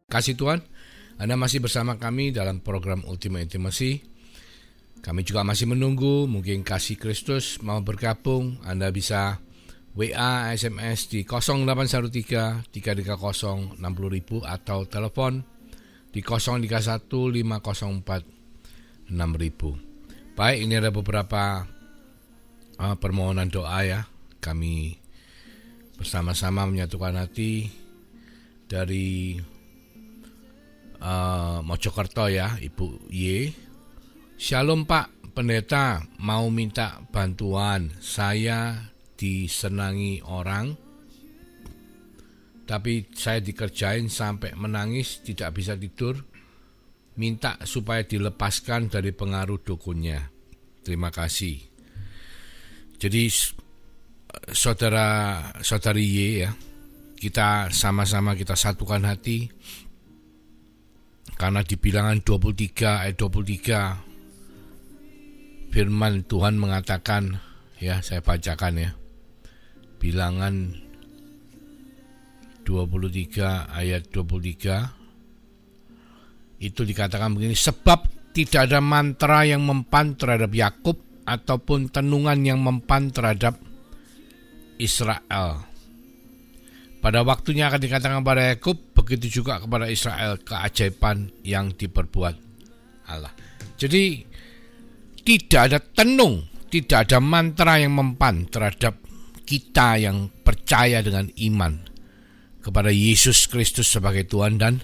Kasih Tuhan, Anda masih bersama kami dalam program Ultimate Intimacy. Kami juga masih menunggu, mungkin Kasih Kristus mau bergabung. Anda bisa WA, SMS di 0813 330 60.000 atau telepon di 031 504 6.000. Baik, ini ada beberapa permohonan doa ya. Kami bersama-sama menyatukan hati dari Mojokerto ya, Ibu Y. Shalom Pak Pendeta, mau minta bantuan. Saya disenangi orang, tapi saya dikerjain sampai menangis, tidak bisa tidur. Minta supaya dilepaskan dari pengaruh dukunnya. Terima kasih. Jadi saudari Y ya, kita sama-sama kita satukan hati. Karena di Bilangan 23 ayat 23 firman Tuhan mengatakan, ya saya bacakan ya. Bilangan 23 ayat 23 itu dikatakan begini, sebab tidak ada mantra yang mempan terhadap Yakub ataupun tenungan yang mempan terhadap Israel. Pada waktunya akan dikatakan kepada Yakub, begitu juga kepada Israel keajaiban yang diperbuat Allah. Jadi tidak ada tenung, tidak ada mantra yang mempan terhadap kita yang percaya dengan iman kepada Yesus Kristus sebagai Tuhan dan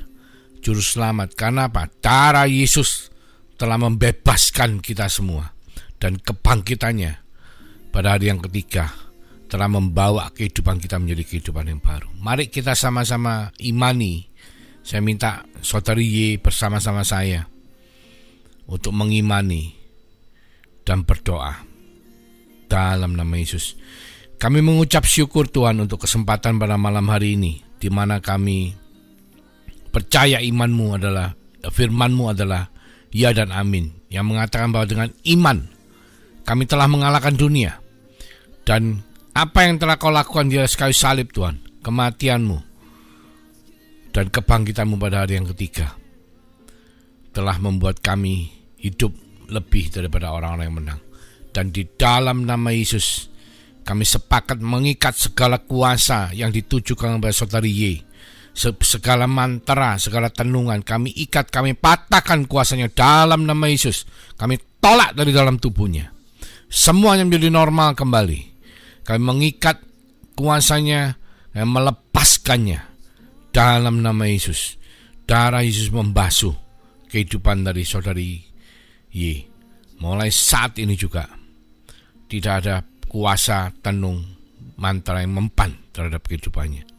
Juru Selamat. Karena apa? Darah Yesus telah membebaskan kita semua, dan kebangkitannya pada hari yang ketiga telah membawa kehidupan kita menjadi kehidupan yang baru. Mari kita sama-sama imani. Saya minta saudari Y bersama-sama saya untuk mengimani dan berdoa dalam nama Yesus. Kami mengucap syukur Tuhan untuk kesempatan pada malam hari ini, di mana kami percaya imanmu adalah, firmanmu adalah ya dan amin, yang mengatakan bahwa dengan iman kami telah mengalahkan dunia. Dan apa yang telah kau lakukan di atas kayu salib Tuhan, kematianmu dan kebangkitanmu pada hari yang ketiga telah membuat kami hidup lebih daripada orang-orang yang menang. Dan di dalam nama Yesus kami sepakat mengikat segala kuasa yang ditujukan kepada saudari Y. Segala mantra, segala tenungan kami ikat, kami patahkan kuasanya dalam nama Yesus. Kami tolak dari dalam tubuhnya. Semuanya menjadi normal kembali. Kami mengikat kuasanya dan melepaskannya dalam nama Yesus. Darah Yesus membasuh kehidupan dari saudari Y. Mulai saat ini juga tidak ada kuasa tenung mantra yang mempan terhadap kehidupannya.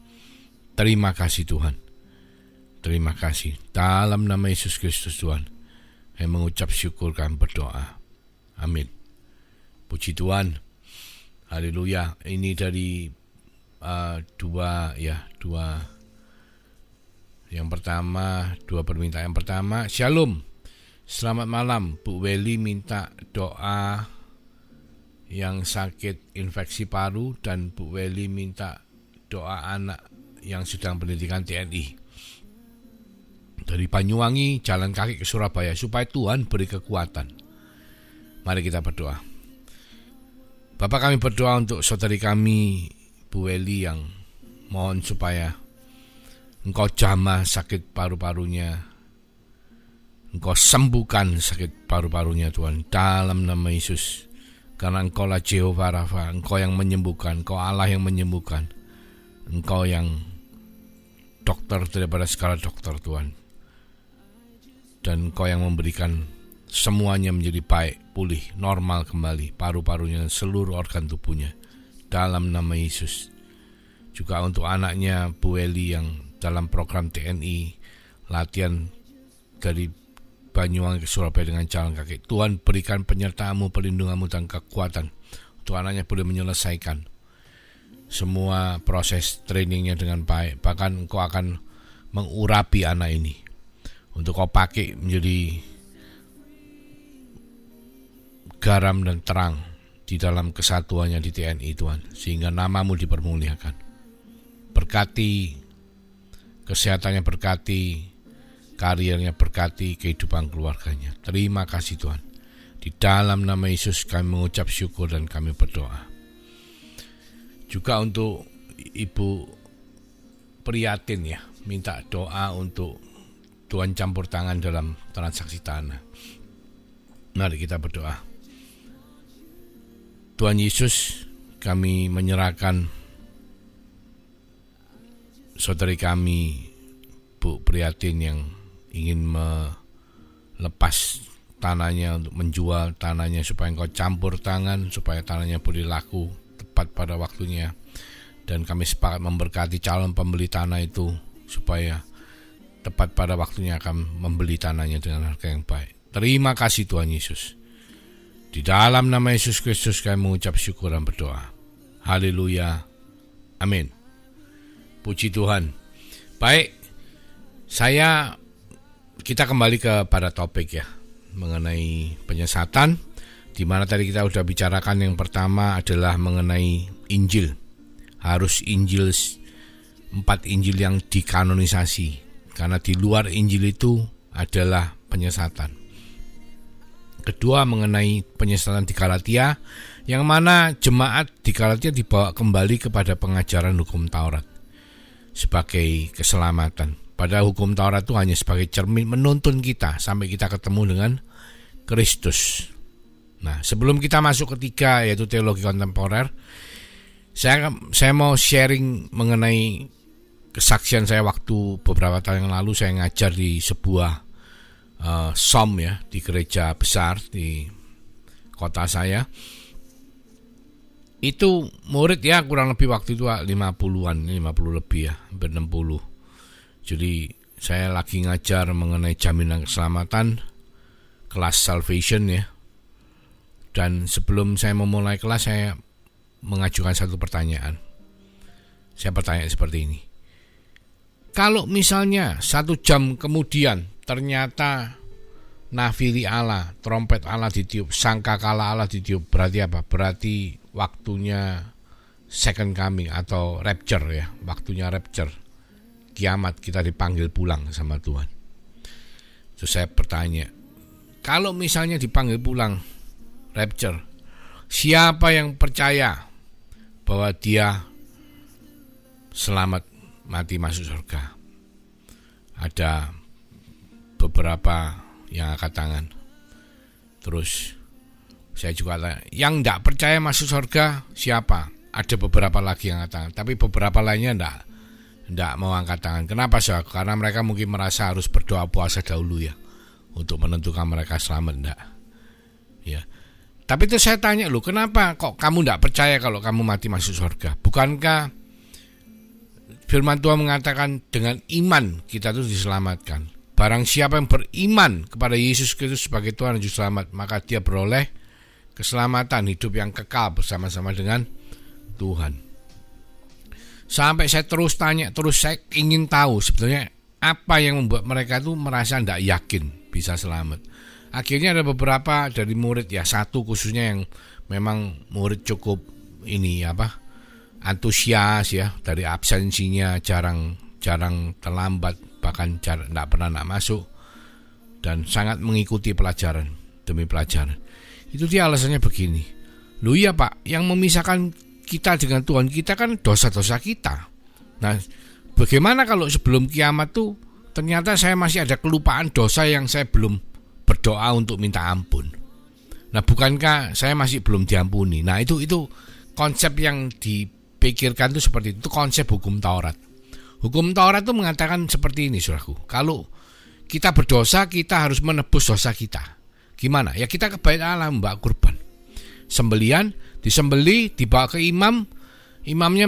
Terima kasih Tuhan. Terima kasih. Dalam nama Yesus Kristus Tuhan, saya mengucap syukur dan berdoa. Amin. Puji Tuhan. Haleluya. Ini dari dua. Yang pertama, dua permintaan. Yang pertama, Shalom. Selamat malam. Bu Weli minta doa yang sakit infeksi paru, dan Bu Weli minta doa anak yang sedang pendidikan TNI. Dari Banyuwangi jalan kaki ke Surabaya, supaya Tuhan beri kekuatan. Mari kita berdoa. Bapak, kami berdoa untuk saudari kami Bu Weli yang mohon supaya Engkau jamah sakit paru-parunya, Engkau sembuhkan sakit paru-parunya Tuhan, dalam nama Yesus. Karena Engkau lah Jehovah Rafa, Engkau yang menyembuhkan, Engkau Allah yang menyembuhkan, Engkau yang dokter daripada segala dokter Tuhan. Dan Engkau yang memberikan semuanya menjadi baik, pulih, normal kembali, paru-parunya dan seluruh organ tubuhnya, dalam nama Yesus. Juga untuk anaknya Bu Eli yang dalam program TNI, latihan dari Banyuwangi ke Surabaya dengan jalan kaki. Tuhan berikan penyertaan-Mu, perlindungan-Mu dan kekuatan untuk anaknya boleh menyelesaikan semua proses trainingnya dengan baik. Bahkan Engkau akan mengurapi anak ini untuk Kau pakai menjadi garam dan terang di dalam kesatuannya di TNI Tuhan, sehingga nama-Mu dipermuliakan. Berkati kesehatannya, berkati karirnya, berkati kehidupan keluarganya. Terima kasih Tuhan. Di dalam nama Yesus kami mengucap syukur dan kami berdoa. Juga untuk Ibu Priatin ya, minta doa untuk Tuhan campur tangan dalam transaksi tanah. Mari kita berdoa. Tuhan Yesus, kami menyerahkan saudari kami Bu Priatin yang ingin melepas tanahnya untuk menjual tanahnya, supaya Engkau campur tangan, supaya tanahnya boleh laku tepat pada waktunya. Dan kami sepakat memberkati calon pembeli tanah itu supaya tepat pada waktunya akan membeli tanahnya dengan harga yang baik. Terima kasih Tuhan Yesus. Di dalam nama Yesus Kristus kami mengucap syukur dan berdoa. Haleluya. Amin. Puji Tuhan. Baik, kita kembali kepada topik ya, mengenai penyesatan, di mana tadi kita sudah bicarakan. Yang pertama adalah mengenai Injil. Harus Injil, 4 Injil yang dikanonisasi, karena di luar Injil itu adalah penyesatan. Kedua mengenai penyesatan di Galatia, yang mana jemaat di Galatia dibawa kembali kepada pengajaran hukum Taurat sebagai keselamatan. Padahal hukum Taurat itu hanya sebagai cermin menuntun kita sampai kita ketemu dengan Kristus. Nah, sebelum kita masuk ketiga, yaitu teologi kontemporer, saya mau sharing mengenai kesaksian saya waktu beberapa tahun yang lalu. Saya ngajar di sebuah SOM ya, di gereja besar di kota saya. Itu murid ya kurang lebih waktu itu 50 lebih ya, hampir 60. Jadi saya lagi ngajar mengenai jaminan keselamatan, kelas salvation ya. Dan sebelum saya memulai kelas, saya mengajukan satu pertanyaan. Saya bertanya seperti ini. Kalau misalnya 1 jam kemudian ternyata nafiri Allah, trompet Allah ditiup, sangkakala Allah ditiup, berarti apa? Berarti waktunya second coming atau rapture ya, waktunya rapture, kiamat, kita dipanggil pulang sama Tuhan. Terus saya bertanya, kalau misalnya dipanggil pulang rapture, siapa yang percaya bahwa dia selamat mati masuk surga? Ada beberapa yang angkat tangan. Terus saya juga tanya, yang tidak percaya masuk surga siapa? Ada beberapa lagi yang angkat tangan, tapi beberapa lainnya tidak mau angkat tangan. Kenapa sih? Karena mereka mungkin merasa harus berdoa puasa dahulu ya, untuk menentukan mereka selamat enggak. Ya. Tapi itu saya tanya, loh, kenapa kok kamu tidak percaya kalau kamu mati masuk surga? Bukankah firman Tuhan mengatakan dengan iman kita itu diselamatkan. Barang siapa yang beriman kepada Yesus Kristus sebagai Tuhan dan Juru Selamat, maka dia beroleh keselamatan, hidup yang kekal bersama-sama dengan Tuhan. Sampai saya terus tanya, terus saya ingin tahu sebenarnya apa yang membuat mereka itu merasa tidak yakin bisa selamat. Akhirnya ada beberapa dari murid ya, satu khususnya yang memang murid cukup antusias ya, dari absensinya jarang terlambat, bahkan tidak pernah masuk, dan sangat mengikuti pelajaran demi pelajaran. Itu dia alasannya begini, loh iya Pak, yang memisahkan kita dengan Tuhan kita kan dosa-dosa kita. Nah, bagaimana kalau sebelum kiamat tuh ternyata saya masih ada kelupaan dosa yang saya belum berdoa untuk minta ampun. Nah, bukankah saya masih belum diampuni? Nah, itu konsep yang dipikirkan itu seperti itu konsep hukum Taurat. Hukum Taurat itu mengatakan seperti ini, saudaraku. Kalau kita berdosa, kita harus menebus dosa kita. Gimana? Ya kita ke bait Allah membawa kurban. Sembelian, disembeli, dibawa ke imam. Imamnya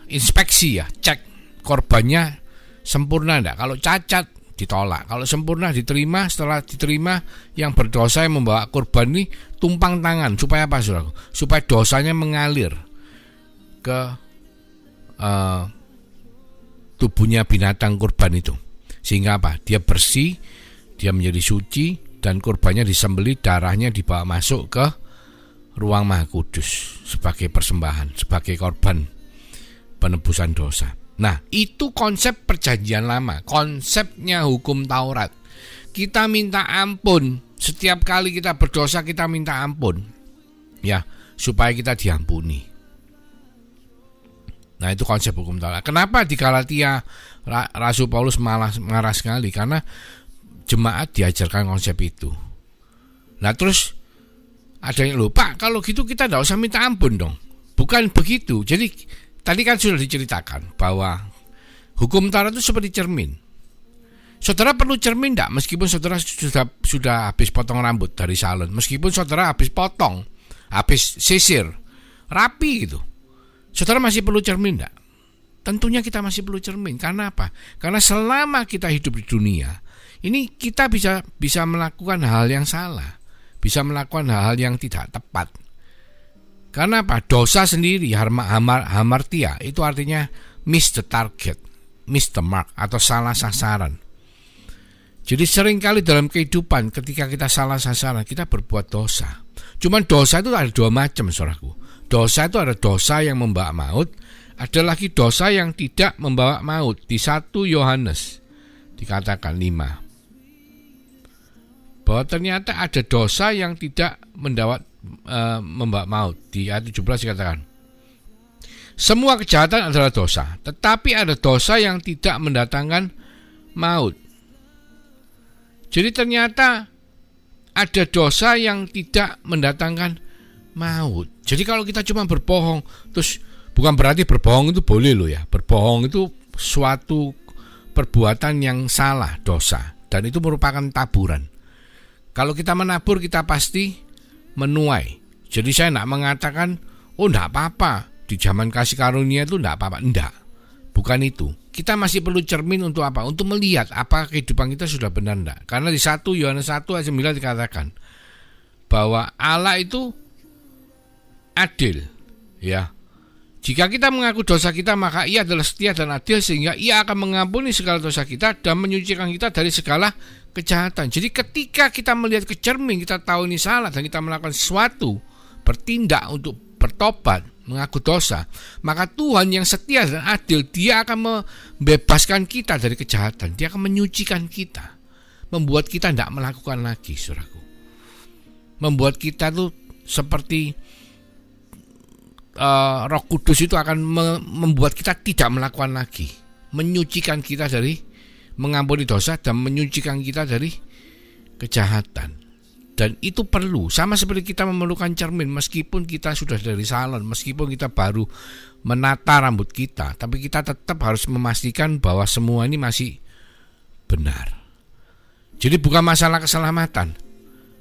inspeksi ya, cek korbannya sempurna enggak. Kalau cacat ditolak, kalau sempurna diterima. Setelah diterima, yang berdosa yang membawa kurban ini tumpang tangan. Supaya apa, saudaraku? Supaya dosanya mengalir ke tubuhnya binatang kurban itu, sehingga apa? Dia bersih, dia menjadi suci, dan kurbannya disembelih, darahnya dibawa masuk ke ruang Maha Kudus sebagai persembahan, sebagai korban penebusan dosa. Nah, itu konsep perjanjian lama, konsepnya hukum Taurat. Kita minta ampun, setiap kali kita berdosa kita minta ampun, ya, supaya kita diampuni. Nah, itu konsep hukum Taurat. Kenapa di Galatia Rasul Paulus malah marah sekali? Karena jemaat diajarkan konsep itu. Nah, terus ada yang lupa, kalau gitu kita tidak usah minta ampun dong. Bukan begitu. Jadi tadi kan sudah diceritakan bahwa hukum Taurat itu seperti cermin. Saudara perlu cermin tidak? Meskipun saudara sudah habis potong rambut dari salon, meskipun saudara habis potong, habis sisir, rapi gitu, saudara masih perlu cermin tidak? Tentunya kita masih perlu cermin. Karena apa? Karena selama kita hidup di dunia ini, kita bisa melakukan hal yang salah, bisa melakukan hal-hal yang tidak tepat. Karena apa? Dosa sendiri, hamartia, itu artinya miss the target, miss the mark, atau salah sasaran. Jadi seringkali dalam kehidupan ketika kita salah sasaran, kita berbuat dosa. Cuman dosa itu ada dua macam, saudaraku. Dosa itu ada dosa yang membawa maut, ada lagi dosa yang tidak membawa maut. Di 1 Yohanes dikatakan 5. Bahwa ternyata ada dosa yang tidak membawa maut. Di ayat 17 dikatakan, semua kejahatan adalah dosa, tetapi ada dosa yang tidak mendatangkan maut. Jadi ternyata ada dosa yang tidak mendatangkan maut. Jadi kalau kita cuma berbohong, terus bukan berarti berbohong itu boleh loh ya. Berbohong itu suatu perbuatan yang salah, dosa, dan itu merupakan taburan. Kalau kita menabur, kita pasti menuai. Jadi saya tidak mengatakan, oh tidak apa-apa, di zaman kasih karunia itu tidak apa-apa. Tidak, bukan itu. Kita masih perlu cermin untuk apa? Untuk melihat apa kehidupan kita sudah benar tidak. Karena di 1 Yohanes 1 ayat 9 dikatakan bahwa Allah itu adil, ya. Jika kita mengaku dosa kita, maka Ia adalah setia dan adil sehingga Ia akan mengampuni segala dosa kita dan menyucikan kita dari segala kejahatan. Jadi ketika kita melihat ke cermin, kita tahu ini salah dan kita melakukan sesuatu, bertindak untuk bertobat, mengaku dosa, maka Tuhan yang setia dan adil, Dia akan membebaskan kita dari kejahatan. Dia akan menyucikan kita, membuat kita tidak melakukan lagi, saudaraku. Membuat kita tuh seperti Roh Kudus itu akan membuat kita tidak melakukan lagi, menyucikan kita dari, mengampuni dosa dan menyucikan kita dari kejahatan. Dan itu perlu, sama seperti kita memerlukan cermin. Meskipun kita sudah dari salon, meskipun kita baru menata rambut kita, tapi kita tetap harus memastikan bahwa semua ini masih benar. Jadi bukan masalah keselamatan,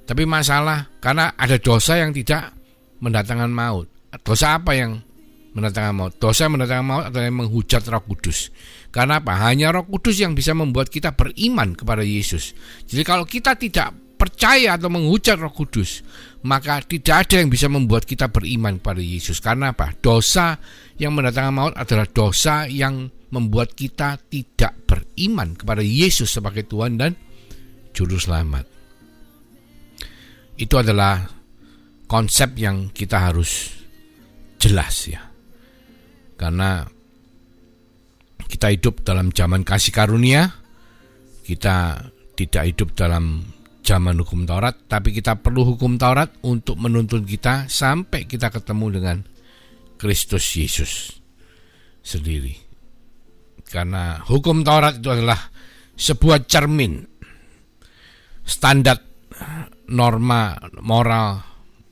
tapi masalah karena ada dosa yang tidak mendatangkan maut. Dosa apa yang mendatangkan maut? Dosa yang mendatangkan maut adalah yang menghujat Roh Kudus. Karena apa? Hanya Roh Kudus yang bisa membuat kita beriman kepada Yesus. Jadi kalau kita tidak percaya atau menghujat Roh Kudus, maka tidak ada yang bisa membuat kita beriman kepada Yesus. Karena apa? Dosa yang mendatangkan maut adalah dosa yang membuat kita tidak beriman kepada Yesus sebagai Tuhan dan Juru Selamat. Itu adalah konsep yang kita harus jelas ya. Karena kita hidup dalam zaman kasih karunia, kita tidak hidup dalam zaman hukum Taurat, tapi kita perlu hukum Taurat untuk menuntun kita sampai kita ketemu dengan Kristus Yesus sendiri. Karena hukum Taurat itu adalah sebuah cermin standar norma moral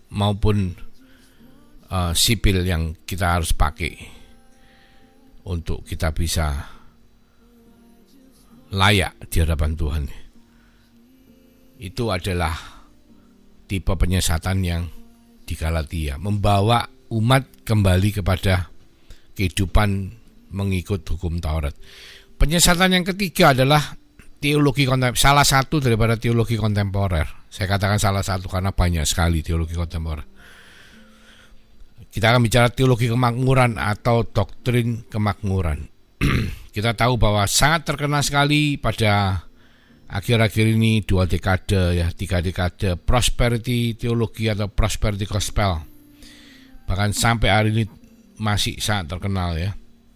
maupun sipil yang kita harus pakai untuk kita bisa layak di hadapan Tuhan. Itu adalah tipe penyesatan yang di Galatia, membawa umat kembali kepada kehidupan mengikut hukum Taurat. Penyesatan yang ketiga adalah teologi kontemporer, salah satu daripada teologi kontemporer. Saya katakan salah satu karena banyak sekali teologi kontemporer. Kita akan bicara teologi kemakmuran atau doktrin kemakmuran. Kita tahu bahwa sangat terkenal sekali pada akhir-akhir ini 2 dekade ya, 3 dekade prosperity teologi atau prosperity gospel. Bahkan sampai hari ini masih sangat terkenal ya.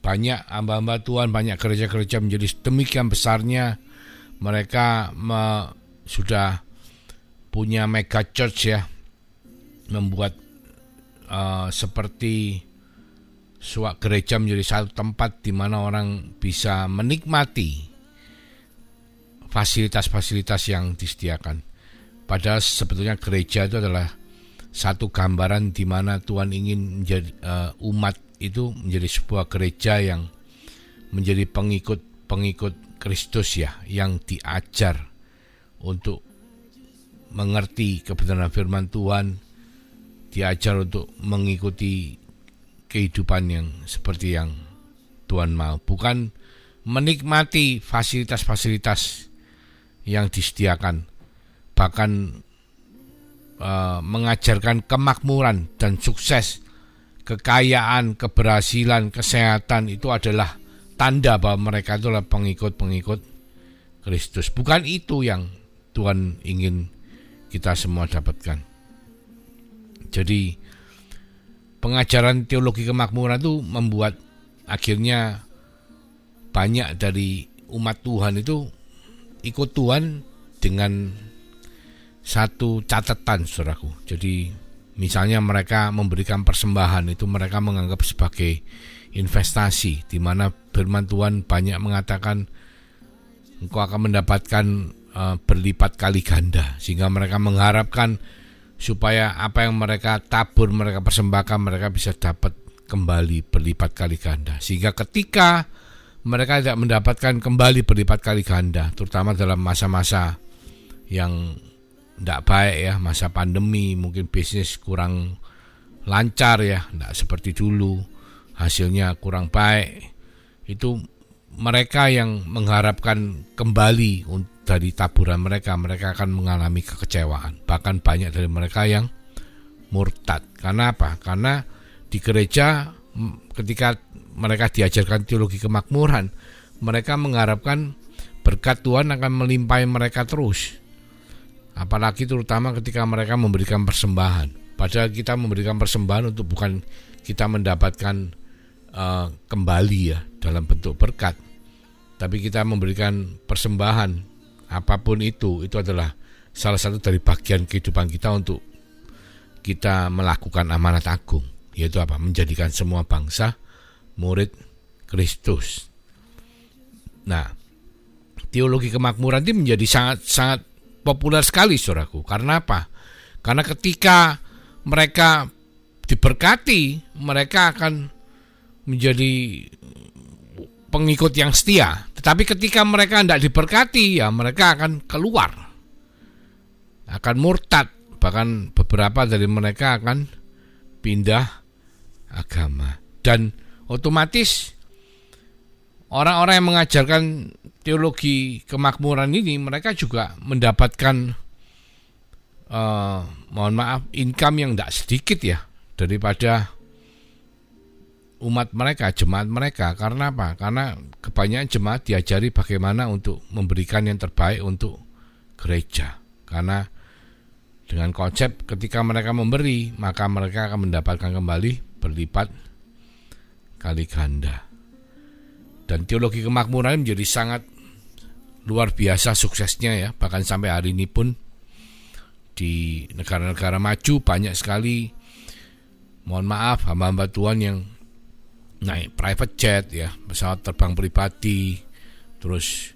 banyak hamba-hamba Tuhan, banyak gereja-gereja menjadi demikian besarnya. Mereka sudah punya mega church ya, membuat seperti suatu gereja menjadi satu tempat di mana orang bisa menikmati fasilitas-fasilitas yang disediakan. Padahal sebetulnya gereja itu adalah satu gambaran di mana Tuhan ingin menjadi umat itu menjadi sebuah gereja yang menjadi pengikut Kristus ya, yang diajar untuk mengerti kebenaran firman Tuhan, diajar untuk mengikuti kehidupan yang seperti yang Tuhan mau, bukan menikmati fasilitas-fasilitas yang disediakan, bahkan mengajarkan kemakmuran dan sukses, kekayaan, keberhasilan, kesehatan. Itu adalah tanda bahwa mereka itulah pengikut-pengikut Kristus. Bukan itu yang Tuhan ingin kita semua dapatkan. Jadi pengajaran teologi kemakmuran itu membuat akhirnya banyak dari umat Tuhan itu ikut Tuhan dengan satu catatan, saudaraku. Jadi misalnya mereka memberikan persembahan, itu mereka menganggap sebagai investasi, di mana firman Tuhan banyak mengatakan engkau akan mendapatkan berlipat kali ganda, sehingga mereka mengharapkan supaya apa yang mereka tabur, mereka persembahkan, mereka bisa dapat kembali berlipat kali ganda. Sehingga ketika mereka tidak mendapatkan kembali berlipat kali ganda, terutama dalam masa-masa yang tidak baik ya, masa pandemi, mungkin bisnis kurang lancar ya, tidak seperti dulu, hasilnya kurang baik, itu mereka yang mengharapkan kembali dari taburan mereka akan mengalami kekecewaan. Bahkan banyak dari mereka yang murtad. Karena apa? Karena di gereja ketika mereka diajarkan teologi kemakmuran, mereka mengharapkan berkat Tuhan akan melimpahi mereka terus. Apalagi terutama ketika mereka memberikan persembahan. Padahal kita memberikan persembahan untuk bukan kita mendapatkan kembali ya dalam bentuk berkat, tapi kita memberikan persembahan apapun itu adalah salah satu dari bagian kehidupan kita untuk kita melakukan amanat agung, yaitu apa? Menjadikan semua bangsa murid Kristus. Nah, teologi kemakmuran ini menjadi sangat populer sekali, saudaraku. Karena apa? Karena ketika mereka diberkati, mereka akan menjadi pengikut yang setia. Tetapi ketika mereka tidak diberkati, ya mereka akan keluar, akan murtad. Bahkan beberapa dari mereka akan pindah agama. Dan otomatis orang-orang yang mengajarkan teologi kemakmuran ini, mereka juga mendapatkan income yang tidak sedikit ya daripada umat mereka, jemaat mereka. Karena apa? Karena kebanyakan jemaat diajari bagaimana untuk memberikan yang terbaik untuk gereja. Karena dengan konsep ketika mereka memberi, maka mereka akan mendapatkan kembali berlipat kali ganda. Dan teologi kemakmuran menjadi sangat luar biasa suksesnya ya. Bahkan sampai hari ini pun di negara-negara maju banyak sekali, mohon maaf, hamba-hamba Tuhan yang naik private jet ya, pesawat terbang pribadi, terus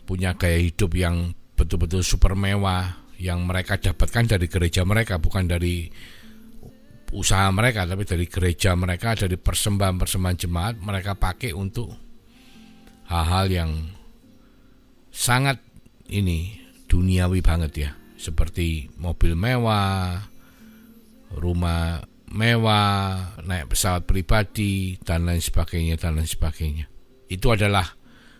punya gaya hidup yang betul-betul super mewah, yang mereka dapatkan dari gereja mereka, bukan dari usaha mereka, tapi dari gereja mereka, dari persembahan-persembahan jemaat mereka pakai untuk hal-hal yang sangat duniawi banget ya, seperti mobil mewah, rumah mewah, naik pesawat pribadi, dan lain sebagainya. Itu adalah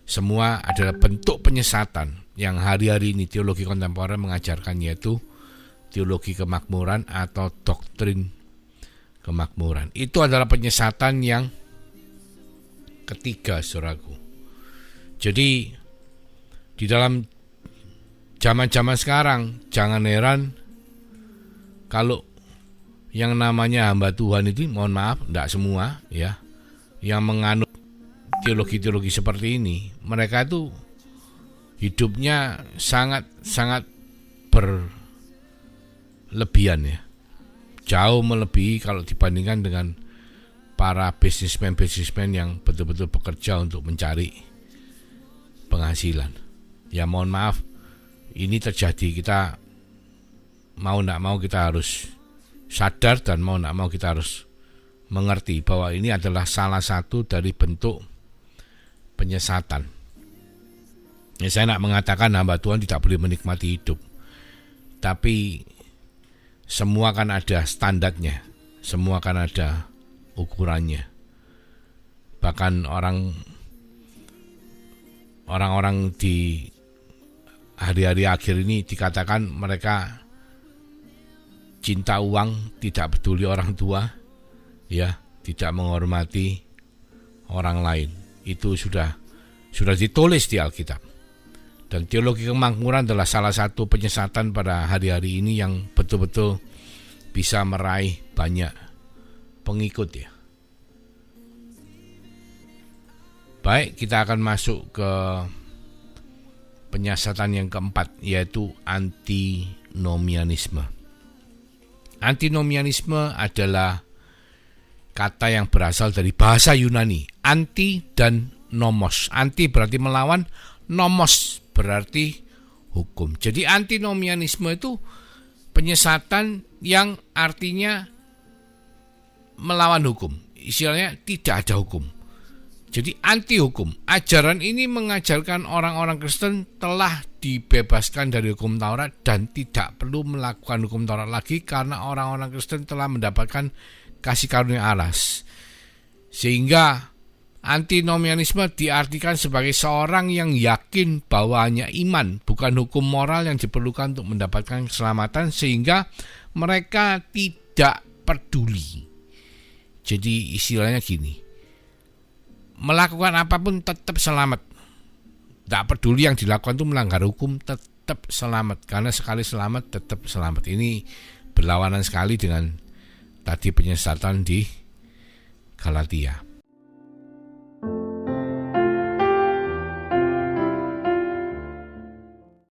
semua adalah bentuk penyesatan yang hari-hari ini teologi kontemporer mengajarkan, yaitu teologi kemakmuran atau doktrin kemakmuran. Itu adalah penyesatan yang ketiga, saudaraku. Jadi di dalam zaman-zaman sekarang, jangan heran kalau yang namanya hamba Tuhan itu, mohon maaf, tidak semua ya, yang menganut teologi-teologi seperti ini, mereka itu hidupnya sangat berlebihan ya. Jauh melebihi kalau dibandingkan dengan para bisnismen yang betul-betul bekerja untuk mencari penghasilan. Ya mohon maaf, ini terjadi. Kita mau tidak mau kita harus sadar, dan mau tidak mau kita harus mengerti bahwa ini adalah salah satu dari bentuk penyesatan. Ya, saya nak mengatakan hamba Tuhan tidak boleh menikmati hidup, tapi semua kan ada standarnya, semua kan ada ukurannya. Bahkan orang-orang di hari-hari akhir ini dikatakan mereka cinta uang, tidak peduli orang tua, ya, tidak menghormati orang lain. Itu sudah ditulis di Alkitab. Dan teologi kemakmuran adalah salah satu penyesatan pada hari-hari ini yang betul-betul bisa meraih banyak pengikut ya. Baik, kita akan masuk ke penyesatan yang keempat, yaitu antinomianisme. Antinomianisme adalah kata yang berasal dari bahasa Yunani, anti dan nomos. Anti berarti melawan, nomos berarti hukum. Jadi antinomianisme itu penyesatan yang artinya melawan hukum. Istilahnya tidak ada hukum. Jadi anti hukum. Ajaran ini mengajarkan orang-orang Kristen telah dibebaskan dari hukum Taurat dan tidak perlu melakukan hukum Taurat lagi karena orang-orang Kristen telah mendapatkan kasih karunia Allah. Sehingga antinomianisme diartikan sebagai seorang yang yakin bahwa hanya iman, bukan hukum moral yang diperlukan untuk mendapatkan keselamatan, sehingga mereka tidak peduli. Jadi istilahnya gini, melakukan apapun tetap selamat. Tidak peduli yang dilakukan itu melanggar hukum, tetap selamat. Karena sekali selamat, tetap selamat. Ini berlawanan sekali dengan tadi penyesatan di Galatia.